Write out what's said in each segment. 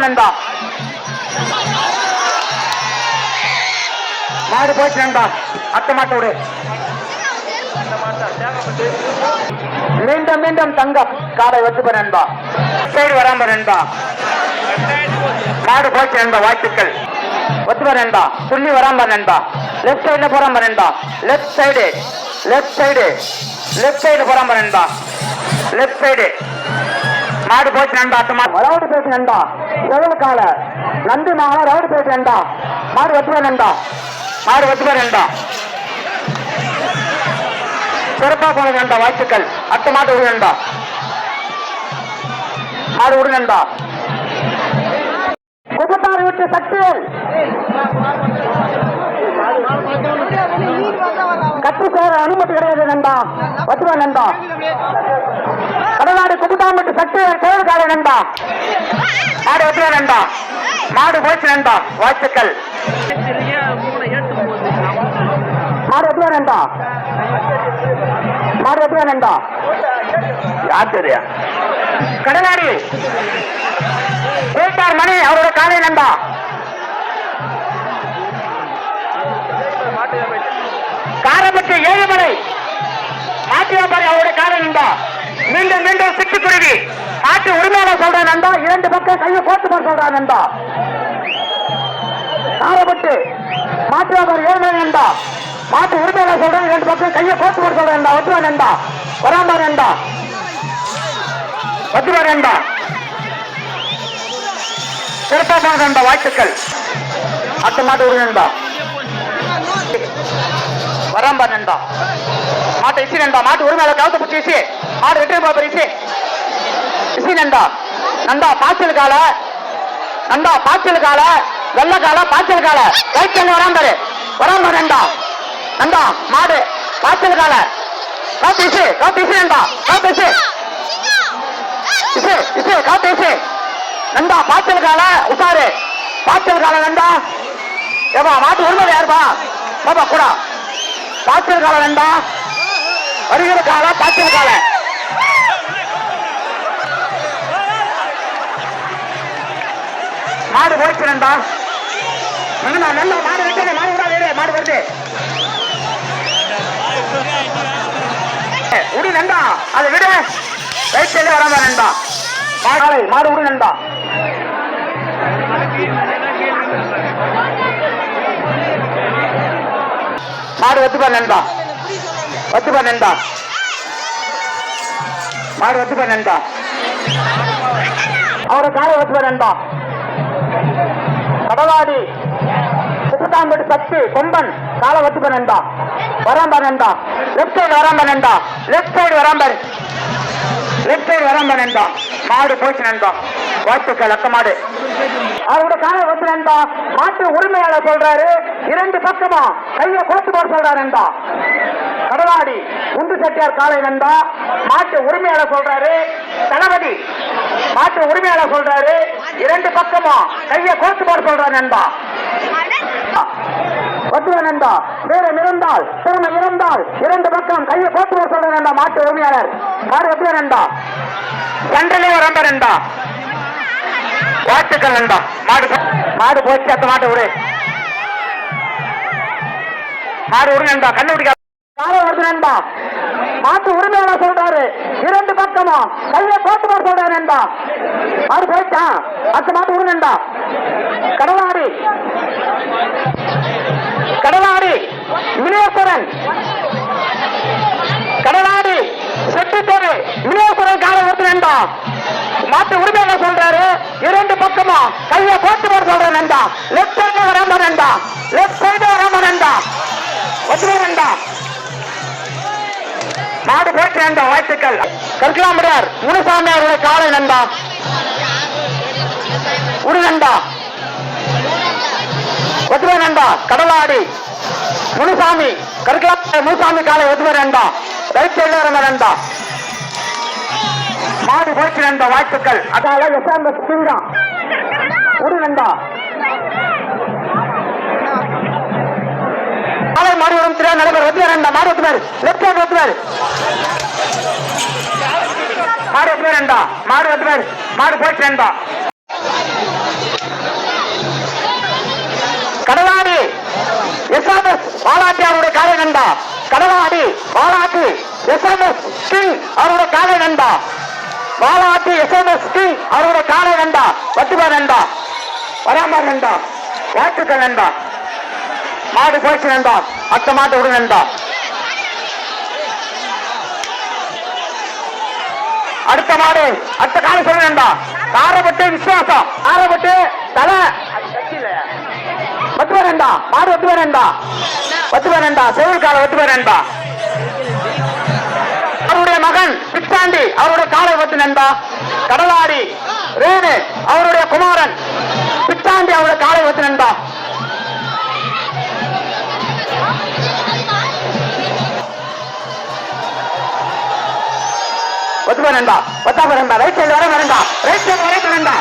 நண்பா மாடு போச்சு நண்பா. அத்த மாட்டோடு மீண்டும் மீண்டும் தங்கம் காலை வச்சுப்ப நண்பா. சைடு வராம நண்பா. மாடு போச்சு நண்பா. வாழ்த்துக்கள். ஒத்துப்ப நண்பா. துள்ளி வராம நண்பா. லெப்ட் சைடுல போறாம நண்பா. Left side left side left side போறாம நண்பா. லெப்ட் சைடு மாடு போச்சு நண்பா. அத்தமா ரவுடு பேசு நண்பா. செவல் கால நந்து நாள ரவுடு பேசு நண்பா. மாடு வச்சுப்ப நண்பா. மாடு வச்சுப்ப நண்பா. சிறப்பா போன நண்பா. வாழ்த்துக்கள். அத்த மாட்டு விடு நண்பா. மாடு விடு நண்பா. குப்பத்தாறு விட்டு சக்தியல் கட்டு சேர அனுமதி கிடையாது நண்பா. வச்சுப்ப நண்பா. கடலாடு குப்பத்தாறு விட்டு சக்தியல் சேவல் கால நண்பா. மாடு வச்சுப்ப நண்பா. மாடு போச்சு நண்பா. வாழ்த்துக்கள். மாடு வச்சுப்ப நண்பா. மாடு வச்சுப்ப நண்பா. ஆச்சரியா கடலாடி கோட்டார் மணி அவரோட காலை நண்பா. காரப்பட்டு ஏழுமலை மாட்டு வியாபாரி அவருடைய காலை நண்பா. மீண்டும் மீண்டும் சிட்டுக்குருவி மாட்டு உரிமையாளர் சொல்றேன் நண்பா, இரண்டு பக்கம் கையை போட்டு போட சொல்றான் நண்பா. காரப்பட்டு மாட்டு வியாபாரம் 7 மணி நண்பா. மாட்டு உரிமையாளர் சொல்றேன், இரண்டு பக்கம் கையை போட்டு போட சொல்றேன் நண்பா. ஒத்துவா நண்பா, வராம்பா நண்பா, ஒத்துவா நண்பா. சிறப்பாக நண்பா, வாழ்த்துக்கள். அடுத்த மாட்டு உரிமை நண்பா, வராம்பா நண்பா. மாட்டை இசி நண்பா, மாட்டு உரிமையாளர் கவுத்த பிடிச்சி இசி. மாடு வெற்றி பாப்பர் இசி இசி நண்பா. நண்பா பாய்ச்சல் கால, நண்பா பாய்ச்சல் கால, வெள்ள கால, பாய்ச்சல் கால. ரைட் சைடு வராம்பாரு, வராம்பா நண்பா. நண்பா மாடு பாய்ச்சல் கால, கவுத்து இசி, கவுத்து இசி நண்பா, கவுத்து இசி இசி இசி, கவுத்து இசி நண்பா. பாய்ச்சல் கால உசாரு, பாய்ச்சல் கால நண்பா. ஏப்பா மாட்டு உரிமை யாருப்பா பாப்பா கூட. பாய்ச்சல் கால நண்பா, வருகிற கால, பாய்ச்சல் கால. மாடு போயிடுச்சு நண்பா. நல்லா நல்லா மாடு வெட்டது, மாடு விடாது, மாடு வருது. உடி நண்பா, அதை விடு. ரைட் சைடு வராம நண்பா. மாடு விடு நண்பா. மாடு ஒத்துப்பா நண்பா, ஒத்துப்பா நண்பா, மாடு ஒத்துப்பா நண்பா. அவரை காலை ஒத்துப்பா நண்பா. கடவாடி சுத்தாம்பட்டு சக்தி கொம்பன் காலை ஒத்துப்பா நண்பா. வராம்பா நண்பா, லெப்ட் சைடு வராம்பா நண்பா, லெப்ட் சைடு வராம்பாரு, லெப்ட் சைடு வராம்பா நண்பா. மாடு போச்சு நண்பா, வாழ்த்துக்கள். அத்த மாடு அவரோட காலை ஒத்து நண்பா. மாட்டு உரிமையாளர் சொல்றாரு, இரண்டு பக்கமா கையை கோத்து போட சொல்றாரு நண்பா. கடவாடி உண்டு சட்டியார் காலை நண்பா. மாட்டு உரிமையாளர் சொல்றாரு, தளபதி மாட்டு உரிமையாளர் சொல்றாரு, இரண்டு பக்கமா கையை கோத்து போட சொல்றாரு நண்பா. ஒத்துவ நண்பா, வீரம் இருந்தால் திறமை இருந்தால் இரண்டு பக்கம் கையை போட்டு போட சொல்ற நண்பா. மாட்டு உரிமையாளர் மாடு ஒத்துவ நண்பா. சண்டலே வரம்ப நண்பா, வாழ்த்துக்கள் நண்பா. மாடு போச்சு, அத்த மாட்டை விடு. மாடு விடு நண்பா, கண்டுபிடிக்க வருது நண்பா. மாட்டு உரிமையாளர் சொல்றாரு, இரண்டு பக்கமா கையை போட்டு போட சொல்றாரு நண்பா. மாடு போயிட்டா, அத்த மாட்டு விடு நண்பா. கடலாடி கடலாடி வினேஸ்வரன், கடலாடி செட்டித்தோடு வினேஸ்வரன் காலை வருது நண்பா. மாட்டு உரிமையாளர் சொல்றாரு, இரண்டு பக்கமா கையை போட்டு போட சொல்றேன் நண்பா. லெப்ட் சைடு வராம நண்பா, லெப்ட் சைடு வராம நண்பா, ஒத்துமை நண்பா. மாடு போட்டு நண்பா, வாழ்த்துக்கள். கற்கலாமுடியார் முனுசாமி அவருடைய காலை நண்பா. உரு நண்பா, ஒத்துமை நண்பா. கடலாடி முனுசாமி, கற்கலா முனுசாமி காலை ஒத்துமை நண்பா. ரைட் சைடு வராம நண்பா. மாடு போச்சு நண்பா, வாழ்த்துக்கள். அதால எஸ்ஆர்எஸ் சிங்கம் உரு நண்பா. காலை மாடு வரும் திரு நடைபெற ஒத்துமை நண்பா. மாடு ஒத்துமாரு, லெப்ட் சைடு ஒத்துமாரு, மாடு ஒத்துமை நண்பா. மாடு ஒத்துமாரு, மாடு போச்சு நண்பா. கடலாடி எஸ்ஆர்எஸ் வாலாட்டி அவருடைய காலை நண்பா. கடலாடி வாலாட்டி எஸ்ஆர்எஸ் கிங் அவருடைய காலை நண்பா. வாலாட்டி எஸ்ஆர்எஸ் கிங் அவருடைய காலை நண்பா. வட்டுபா நண்பா, வராம்பா நண்பா, வாழ்த்துக்கள் நண்பா. மாடு போயிடுச்சு நண்பா, அத்த மாட்டு விடு நண்பா. அடுத்த மாடு, அடுத்த காலை சொல்லு நண்பா. காரப்பட்டு விசுவாசம், காரப்பட்டு தலை ஒத்துவ நண்பா. மாடு ஒத்துவ நண்பா, ஒத்துவ நண்பா. செவில் காலை ஒத்துவ நண்பா. அவருடைய மகன் பிச்சாண்டி அவருடைய காலை ஒத்து நண்பா. கடலாடி ரேணு அவருடைய குமாரன் பிச்சாண்டி அவருடைய காலை ஒத்து நண்பா. ஒத்துவ நண்பா, ஒத்தாம நண்பா. ரைட் சைடு வர நண்பா, ரைட் சைடு வர நண்பா.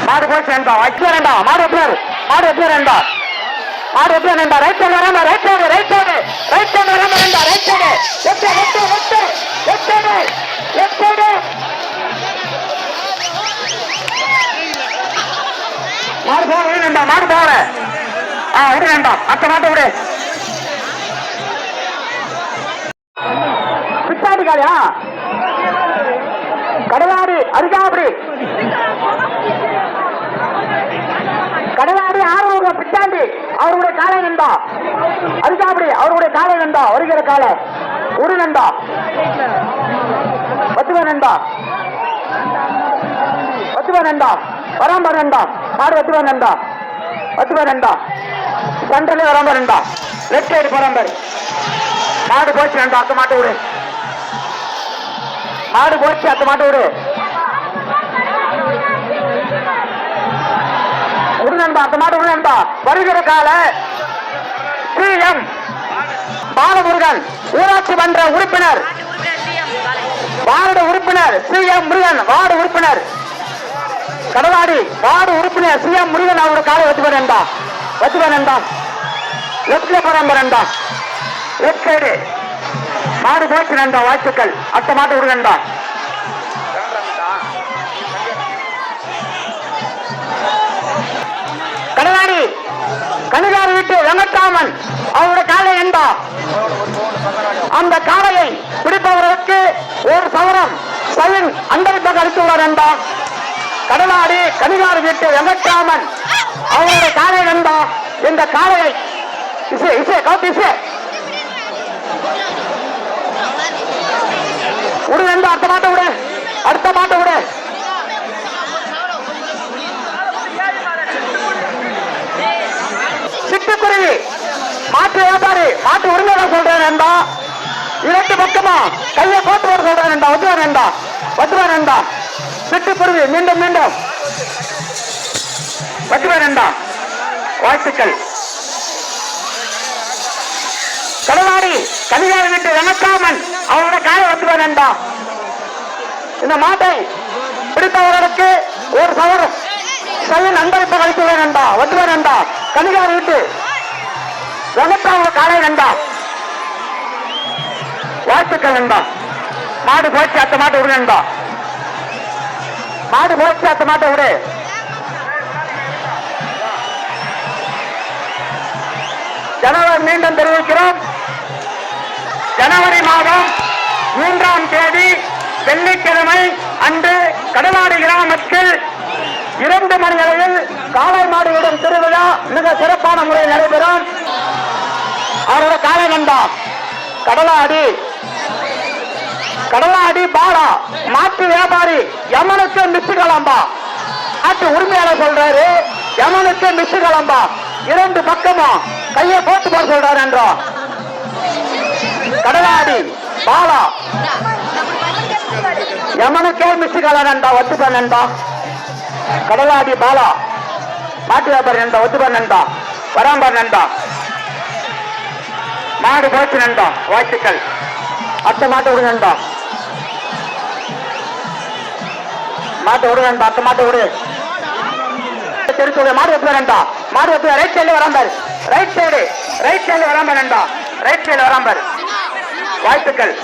மாடு போச்சு நண்பா, வச்சு நண்பா. மாடு ஒத்துவாரு, மாடு ஒத்துவ நண்பா. மாடு ஒத்துவ நண்பா. ரைட் சைடு வராம, right side, right side, right side வராம நண்பா. Right side, left side, left side, left side, left side. மாடு போக விடு நண்பா, மாடு போக விடு நண்பா. அத்த மாட்டை விடு. பிச்சாடி காலியா கடலாடி அருகாபுரி கடலாடி ஆறுமுக பிச்சாண்டி அவருடைய காலை நண்டா அருகாபுரி அவருடைய காலை நண்டா வருகிற காலை ஒரு நண்டா பத்துவ நண்டா வராம்பர் நண்டா மாடு வத்துவ நண்டா சென்ட்ரலே வராம்பர் நண்டா லெப்ட் சைடு பராம்பர் மாடு போச்சு நண்டா அத்த மாட்டு விடு மாடு போச்சு அத்த மாட்டு விடு உடனண்டா அந்த மாடு உடனண்டா வருகிற கால சிஎம் பாலமுருகன் ஊராட்சி மன்ற உறுப்பினர் வார்டு உறுப்பினர் சிஎம் முருகன் வார்டு உறுப்பினர் கடலாடி வார்டு உறுப்பினர் சிஎம் முருகன் அவரோட காலை வச்சுவேண்டா லெப்ட்ல போறாம்பரண்டா லெப்ட் சைடு மாடு போச்சு நண்டா வாழ்த்துக்கள் அத்த மாட்டு விடுங்கண்டா கடலாடி கணிகாரி வீட்டு வெங்கட்டாமன் அவரோட காலை என்பா அந்த காலையை பிடிப்பவர்களுக்கு ஒரு சவரம் சைன் அன்பளிப்பாக அளித்துள்ளார் என்பா கடலாடி கணிகாரி வீட்டு வெங்கட்டாமன் அவரோட காலை என்பா இந்த காலையை இசை கவுத்து இசை விடு என்பா அடுத்த மாட்ட விடு சிட்டுக்குருவி மாட்டு வியாபாரி மாட்டு உரிமையாளர் சொல்றேன் நண்பா இரண்டு பக்கமா கையை போட்டு வர சொல்றேன் நண்பா வச்சுவார் நண்பா சிட்டுக்குருவி மீண்டும் வச்சுவார் நண்பா வாழ்த்துக்கள் கடலாடி கனிகாரி வீட்டு வெங்கட்டாமன் அவரோட காலை வச்சுவார் நண்பா இந்த மாட்டை பிடித்தவர்களுக்கு ஒரு சவரம் சைன் அன்பளிப்பு அளித்துவார் நண்பா வச்சுவார் நண்பா கனிகாரி வீட்டு வெங்கட்டாம காலை நண்பா வாழ்த்துக்கள் நண்பா மாடு போச்சு அத்த மாட்டை விடு நண்பா மாடு போச்சு அத்த மாட்டை விடு ஜனவரி மீண்டும் தெரிவிக்கிறோம் ஜனவரி மாதம் 3ஆம் தேதி வெள்ளிக்கிழமை அன்று கடலாடி கிராமத்தில் 2 மணி அளவில் காளை மாடுகளிடம் திருவிழா மிக சிறப்பான முறையில் நடைபெறும் அவரோட காளை நண்பா கடலாடி பாலா மாட்டு வியாபாரி யமனுக்கு மிஸ் கலம்பா மாட்டு உரிமையாளர் சொல்றாரு யமனுக்கு மிஸ் கலம்பா 2 பக்கமும் கையை போட்டு போட சொல்றாரு என்றோ கடலாடி பாலா யமனுக்கே மிஸ் கல நண்பா ஒத்துப்ப நண்பா கடலாடி பாலா மாட்டு வியாபாரி நண்பா ஒத்துப்ப நண்பா வராம்பார் நண்பா மாடு போச்சு நண்பா வாழ்த்துக்கள் அத்த மாட்டை விடு நண்பா அத்த மாட்டை விடு தெரிஞ்சு மாடு வைப்ப நண்பா மாடு வைப்ப ரைட் சைடு வராம்பார் ரைட் சைடு வராம்பார் நண்பா ரைட் சைடு வராம்பார் வாழ்த்துக்கள்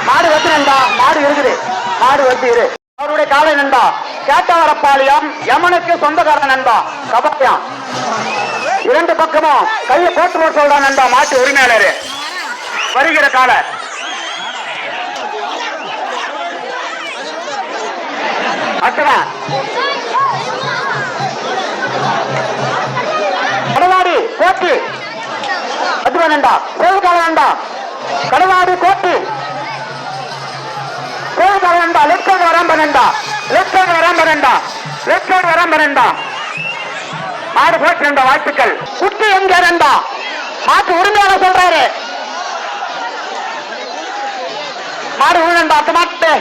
மாடு வச்சு நண்பா மாடு இருக்குது மாடு வச்சு இரு அவருடைய காலை நண்பா கேட்டவரப்பாளையம் யமனுக்கு சொந்தக்காரன் நண்பா கபாயம் 2 பக்கமும் கையை போட்டு சொல்றான் நண்பா மாட்டு உரிமையாளர் வருகிற கால கடலாடி கோட்டி அதுவா நண்டா சேவகால நண்டா கடலாடி கோட்டி சேவகால நண்டா லெப்ட் சைடு வராம்ப நண்டா மாடு போச்சு நண்பா வாழ்த்துக்கள் குட்டி எங்க நண்பா மாட்டு உரிமையாளர் சொல்றாரு மாடு விடு நண்பா அத்த மாட்டு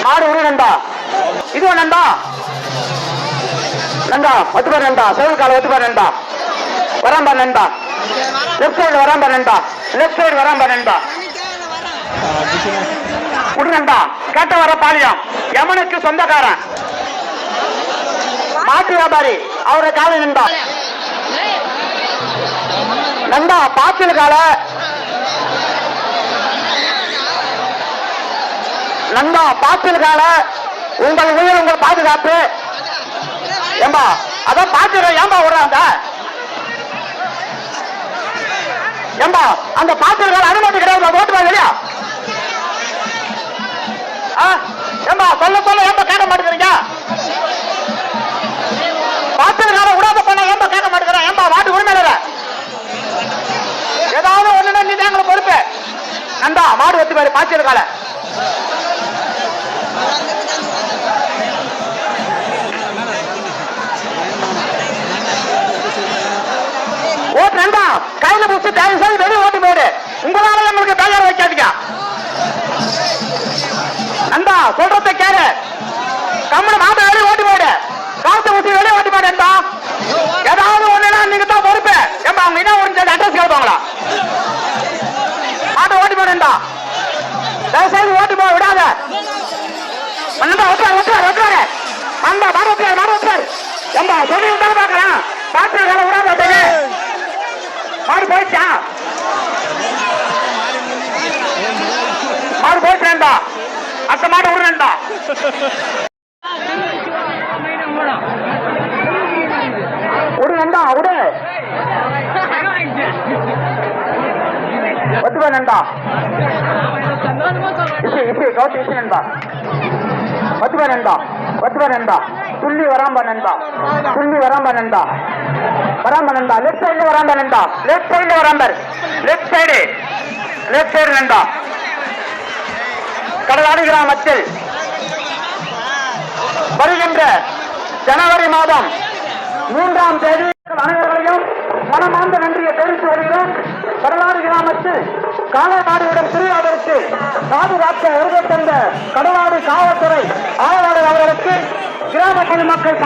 மாடு விடு நண்பா இதுவா நண்பா ஒத்துப்பார் நண்பா சேவல் ஒத்துப்பார் நண்பா வராம்பார் நண்பா லெப்ட் சைடு வராம்பார் நண்பா குடுங்கண்டா கேட்ட வர பாலியம் யமனுக்கு சொந்தக்காரன் மாட்டு வியாபாரி அவரை காலை நண்டா பாத்தில் கால உங்கள் உயிர் உங்கள் பாதுகாப்பு ஏம்பா அதான் பாத்து ஏம்பா விடுறாங்க ஏம்பா அந்த பாத்திரங்கள் அனுமதி கிடையாது, ஓட்டு வா வெளியா. ஏம்பா சொல்ல சொல்ல ஏம்பா கேட்க மாட்டேங்கிறீங்க? பாத்திரக்கார விடாத பண்ண ஏம்பா கேட்க மாட்டேங்கிறேன்? ஏம்பா வாட்டு உரிமையில ஏதாவது ஒண்ணுன்னா நீ எங்களை பொறுப்பு. நந்தா மாடு வச்சு பாரு பாய்ச்சல் கால. ஓட்டு நந்தா கையில புடிச்சு தயவு செய்து வெளியே ஓட்டு போயிடு. உங்களால எங்களுக்கு தயார் வைக்காதீங்க. நந்தா சொல்றத கேளு. கம்மனு மாட்டை வெளியே ஓட்டு போயிடு. காத்து ஊசி வெளியே ஓட்டு போயிடு. நந்தா ஏதாவது ஒண்ணுன்னா நீங்க தான் பொறுப்பு. ஏம்பா அவங்க என்ன ஒரு அட்ரஸ் கேட்பாங்களா? மாட்டை ஓட்டி போயிடுண்டா. தயவு செய்து ஓட்டு போக விடாத. நந்தா ஒட்டுறாரு ஒட்டுறாரு ஒட்டுறாரு. நந்தா மாடு ஒட்டுறாரு மாடு ஒட்டுறாரு. ஏம்பா சொல்லி விட்டா பாக்கலாம். பாத்திர வேலை விடாத. மாடு போயிடுச்சா? மாடு போயிடுச்சா? அத்த மாடு விடுறா. விடுங்கண்டா விடு. ஒத்துவா நண்டா கவுத்து இசை நண்பா. ஒத்துவா நண்டா ஒத்துவா நண்டா. துள்ளி வராம்பா நண்பா துள்ளி வராம்பா நண்டா வராம்பா நண்டா. லெஃப்ட் சைடுல வராம்பா நண்டா. லெஃப்ட் சைடுல வராம்பர். லெஃப்ட் சைடு நண்டா. கடலாடி கிராமத்தில் வருகின்ற ஜனவரி மாதம் 3ஆம் தேதி அனைவர்களையும் மனமார்ந்த நன்றியை தெரிவித்து வருகிறோம். கடலாடி கிராமத்தில் காலநாடுகளிடம் திருவிழாவிற்கு பாதுகாக்க வருகை தந்த கடலாடி காவல்துறை ஆய்வாளர் அவர்களுக்கு கிராம பொதுமக்கள்